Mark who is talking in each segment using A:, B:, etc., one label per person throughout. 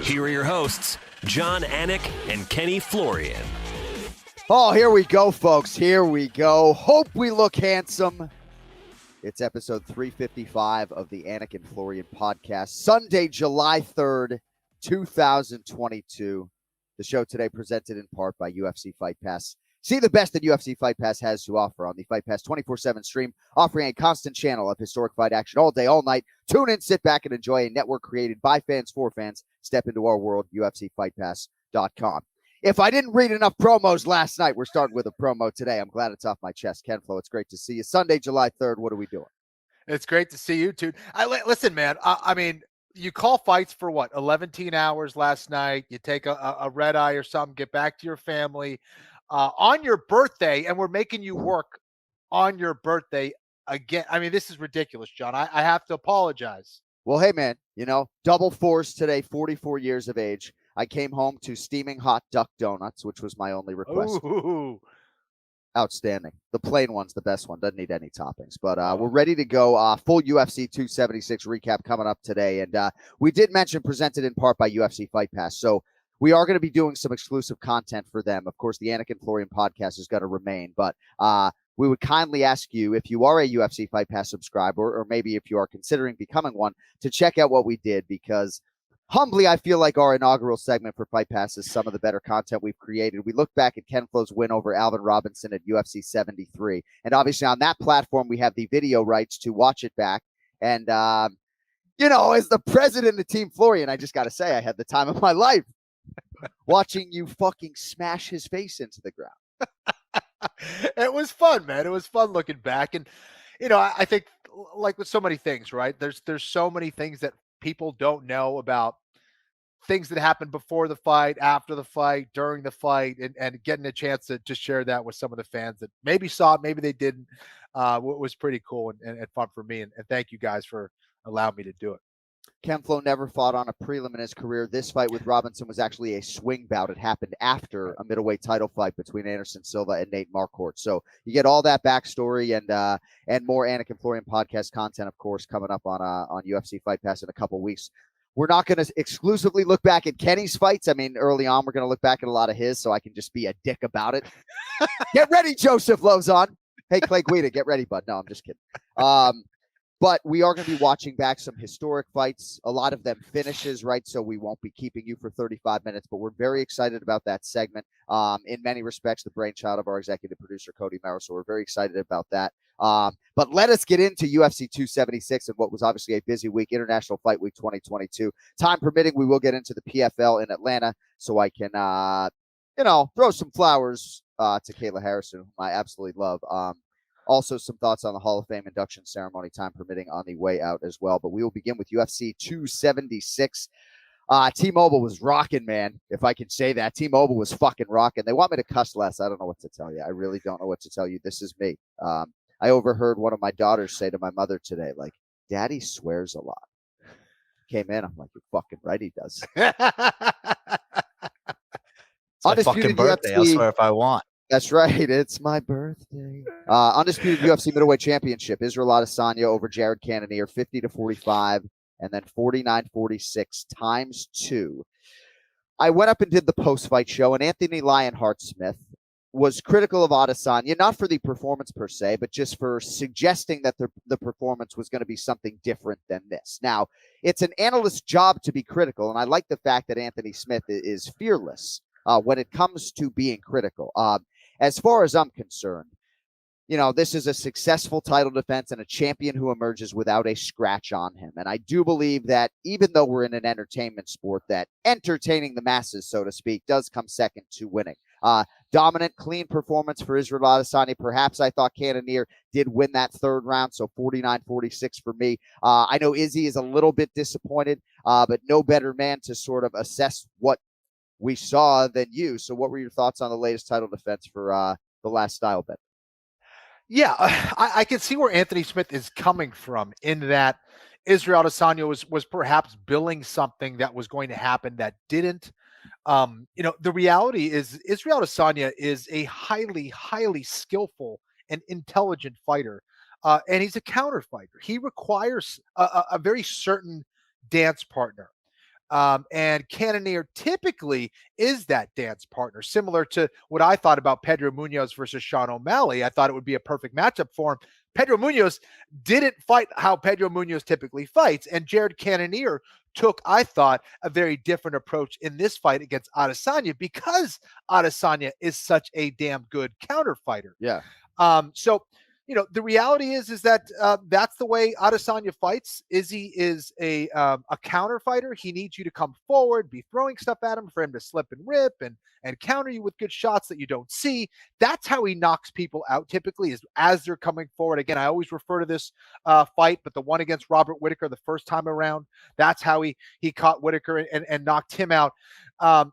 A: Here are your hosts, Jon Anik and Kenny Florian.
B: Oh, here we go, folks. Here we go. Hope we look handsome. It's episode 355 of the Anik and Florian podcast. Sunday, July 3rd, 2022. The show today presented in part by UFC Fight Pass. See the best that UFC Fight Pass has to offer on the Fight Pass 24/7 stream, offering a constant channel of historic fight action all day, all night. Tune in, sit back, and enjoy a network created by fans for fans. Step into our world, UFCFightPass.com. If I didn't read enough promos last night, we're starting with a promo today. I'm glad it's off my chest. Ken Flo, it's great to see you. Sunday, July 3rd, what are we doing?
C: It's great to see you, too. Listen, man, I mean, you call fights for what, 11 hours last night. You take a red eye or something, get back to your family on your birthday, and we're making you work on your birthday again. I mean, this is ridiculous, John. I have to apologize.
B: Well, hey, man, double fours today, 44 years of age. I came home to steaming hot duck donuts, which was my only request.
C: Ooh.
B: Outstanding. The plain one's the best one. Doesn't need any toppings. But we're ready to go. Full UFC 276 recap coming up today. And we did mention presented in part by UFC Fight Pass. So we are going to be doing some exclusive content for them. Of course, the Anik and Florian podcast is going to remain. But we would kindly ask you, if you are a UFC Fight Pass subscriber, or maybe if you are considering becoming one, to check out what we did, because humbly, I feel like our inaugural segment for Fight Pass is some of the better content we've created. We look back at Ken Flo's win over Alvin Robinson at UFC 73. And obviously on that platform, we have the video rights to watch it back. And, as the president of Team Florian, I just got to say, I had the time of my life watching you fucking smash his face into the ground.
C: It was fun, man. It was fun looking back. And, I think like with so many things, right? There's so many things that people don't know about things that happened before the fight, after the fight, during the fight, and getting a chance to share that with some of the fans that maybe saw it, maybe they didn't, was pretty cool and fun for me. And thank you guys for allowing me to do it.
B: Ken Flo never fought on a prelim in his career. This fight with Robinson was actually a swing bout. It happened after a middleweight title fight between Anderson Silva and Nate Marquardt. So you get all that backstory and more Anik and Florian podcast content, of course, coming up on UFC Fight Pass in a couple weeks. We're not going to exclusively look back at Kenny's fights. I mean, early on, we're going to look back at a lot of his, so I can just be a dick about it. Get ready, Joseph Lozon. Hey, Clay Guida, get ready, bud. No, I'm just kidding. But we are going to be watching back some historic fights, a lot of them finishes, right? So we won't be keeping you for 35 minutes, but we're very excited about that segment. In many respects, the brainchild of our executive producer, Cody Merrill. So we're very excited about that. But let us get into UFC 276 and what was obviously a busy week, International Fight Week 2022. Time permitting, we will get into the PFL in Atlanta so I can, throw some flowers to Kayla Harrison, whom I absolutely love. Also, some thoughts on the Hall of Fame induction ceremony, time permitting, on the way out as well. But we will begin with UFC 276. T-Mobile was rocking, man, if I can say that. T-Mobile was fucking rocking. They want me to cuss less. I don't know what to tell you. I really don't know what to tell you. This is me. I overheard one of my daughters say to my mother today, like, Daddy swears a lot. Came in, I'm like, you're fucking right, he does.
D: It's my fucking birthday. I'll swear if I want.
B: That's right. It's my birthday. Undisputed UFC middleweight championship. Israel Adesanya over Jared Cannonier, 50-45, and then 49-46 times 2. I went up and did the post-fight show, and Anthony Lionheart-Smith was critical of Adesanya, not for the performance per se, but just for suggesting that the performance was going to be something different than this. Now, it's an analyst's job to be critical, and I like the fact that Anthony Smith is fearless when it comes to being critical. As far as I'm concerned, this is a successful title defense and a champion who emerges without a scratch on him. And I do believe that even though we're in an entertainment sport, that entertaining the masses, so to speak, does come second to winning. Dominant, clean performance for Israel Adesanya. Perhaps I thought Cannonier did win that third round, so 49-46 for me. I know Izzy is a little bit disappointed, but no better man to sort of assess what we saw than you. So what were your thoughts on the latest title defense for the last style bet?
C: Yeah, I can see where Anthony Smith is coming from, in that Israel Adesanya was perhaps billing something that was going to happen that didn't. The reality is Israel Adesanya is a highly, highly skillful and intelligent fighter, and he's a counter fighter. He requires a very certain dance partner. And Cannonier typically is that dance partner, similar to what I thought about Pedro Munoz versus Sean O'Malley. I thought it would be a perfect matchup for him. Pedro Munoz didn't fight how Pedro Munoz typically fights, and Jared Cannonier took, I thought, a very different approach in this fight against Adesanya because Adesanya is such a damn good counter fighter.
B: Yeah.
C: So, the reality is that that's the way Adesanya fights. Izzy is a counter fighter. He needs you to come forward, be throwing stuff at him for him to slip and rip and counter you with good shots that you don't see. That's how he knocks people out typically, is as they're coming forward. Again, I always refer to this fight, but the one against Robert Whittaker the first time around, that's how he caught Whittaker and knocked him out.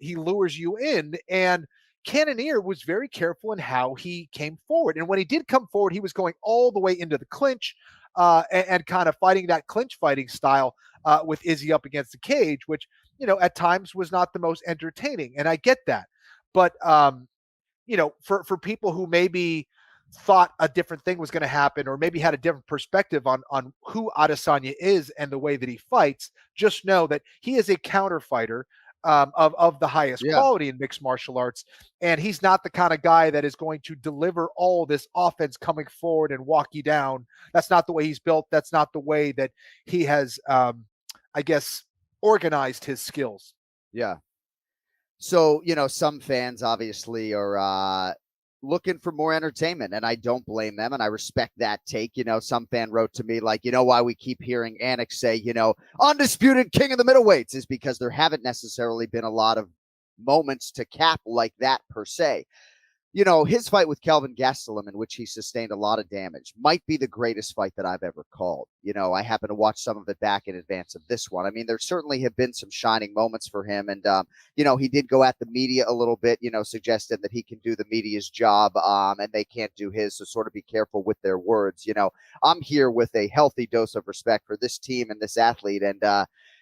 C: He lures you in, and Cannonier was very careful in how he came forward. And when he did come forward, he was going all the way into the clinch and kind of fighting that clinch fighting style with Izzy up against the cage, which, at times was not the most entertaining. And I get that. But, for people who maybe thought a different thing was going to happen, or maybe had a different perspective on who Adesanya is and the way that he fights, just know that he is a counter fighter of the highest quality in mixed martial arts. And he's not the kind of guy that is going to deliver all this offense coming forward and walk you down. That's not the way he's built. That's not the way that he has, organized his skills.
B: Yeah. So, some fans obviously are looking for more entertainment, and I don't blame them, and I respect that take. Some fan wrote to me like, why we keep hearing Anik say, undisputed king of the middleweights, is because there haven't necessarily been a lot of moments to cap like that per se. His fight with Kelvin Gastelum, in which he sustained a lot of damage, might be the greatest fight that I've ever called. I happened to watch some of it back in advance of this one. I mean, there certainly have been some shining moments for him. And, he did go at the media a little bit, suggesting that he can do the media's job and they can't do his. So sort of be careful with their words. I'm here with a healthy dose of respect for this team and this athlete. And,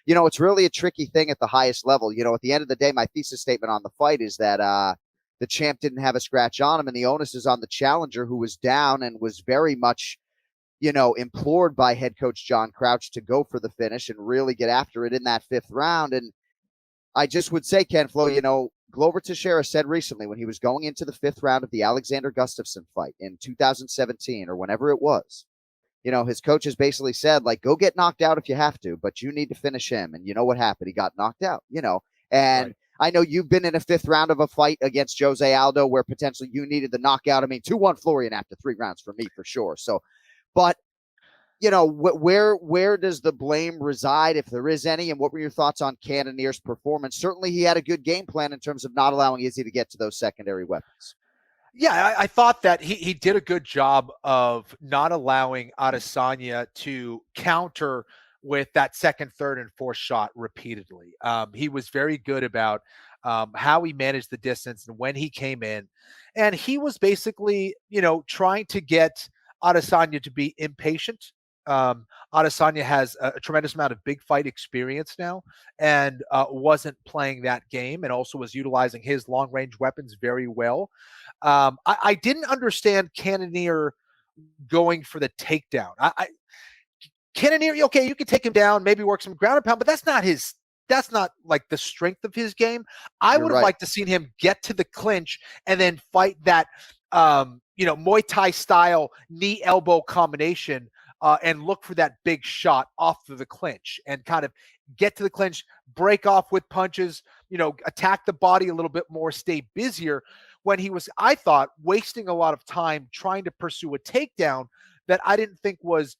B: it's really a tricky thing at the highest level. At the end of the day, my thesis statement on the fight is that, the champ didn't have a scratch on him, and the onus is on the challenger, who was down and was very much, implored by head coach John Crouch to go for the finish and really get after it in that fifth round. And I just would say, Ken Flo, Glover Teixeira said recently when he was going into the fifth round of the Alexander Gustafsson fight in 2017 or whenever it was, his coaches basically said, like, go get knocked out if you have to, but you need to finish him. And you know what happened? He got knocked out, and right. I know you've been in a fifth round of a fight against Jose Aldo where potentially you needed the knockout. I mean, 2-1 Florian after 3 rounds for me, for sure. So, but, where does the blame reside, if there is any? And what were your thoughts on Cannonier's performance? Certainly he had a good game plan in terms of not allowing Izzy to get to those secondary weapons.
C: Yeah, I thought that he did a good job of not allowing Adesanya to counter with that second, third, and fourth shot repeatedly. He was very good about how he managed the distance and when he came in. And he was basically, trying to get Adesanya to be impatient. Adesanya has a tremendous amount of big fight experience now and wasn't playing that game, and also was utilizing his long-range weapons very well. I didn't understand Cannonier going for the takedown. Cannonier, okay, you can take him down, maybe work some ground and pound, but that's not like the strength of his game. I would have liked to seen him get to the clinch and then fight that, Muay Thai style knee elbow combination and look for that big shot off of the clinch and kind of get to the clinch, break off with punches, attack the body a little bit more, stay busier, when he was, I thought, wasting a lot of time trying to pursue a takedown that I didn't think was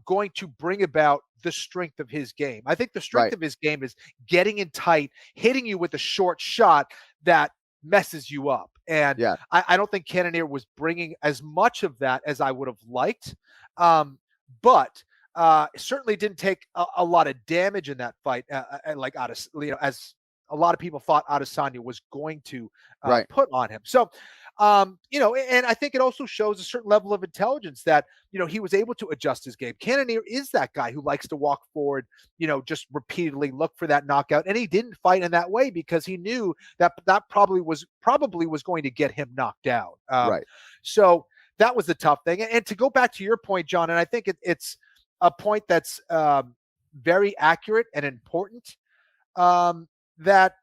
C: going to bring about the strength of his game. I think the strength of his game is getting in tight, hitting you with a short shot that messes you up. And I don't think Cannonier was bringing as much of that as I would have liked. But certainly didn't take a lot of damage in that fight, as a lot of people thought Adesanya was going to put on him. So, and I think it also shows a certain level of intelligence that, he was able to adjust his game. Cannonier is that guy who likes to walk forward, just repeatedly look for that knockout. And he didn't fight in that way because he knew that probably was going to get him knocked out. So that was the tough thing. And to go back to your point, John, and I think it's a point that's very accurate and important. that,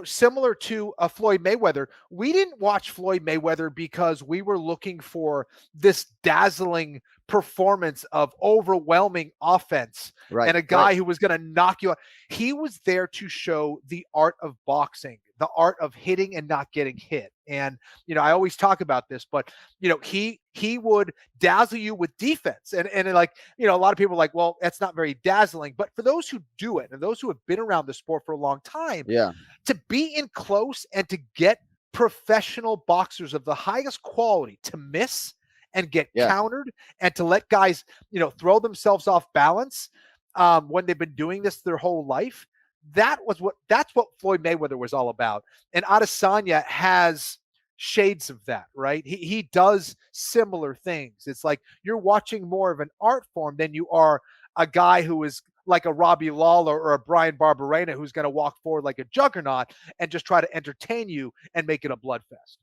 C: similar to Floyd Mayweather, we didn't watch Floyd Mayweather because we were looking for this dazzling performance of overwhelming offense and a guy who was going to knock you out. He was there to show the art of boxing, the art of hitting and not getting hit. And, I always talk about this, but, he would dazzle you with defense. And like, a lot of people are like, well, that's not very dazzling. But for those who do it and those who have been around the sport for a long time, to be in close and to get professional boxers of the highest quality to miss and get countered and to let guys, throw themselves off balance when they've been doing this their whole life. That's what Floyd Mayweather was all about. And Adesanya has shades of that, right? He does similar things. It's like you're watching more of an art form than you are a guy who is like a Robbie Lawler or a Brian Barberena who's going to walk forward like a juggernaut and just try to entertain you and make it a bloodfest.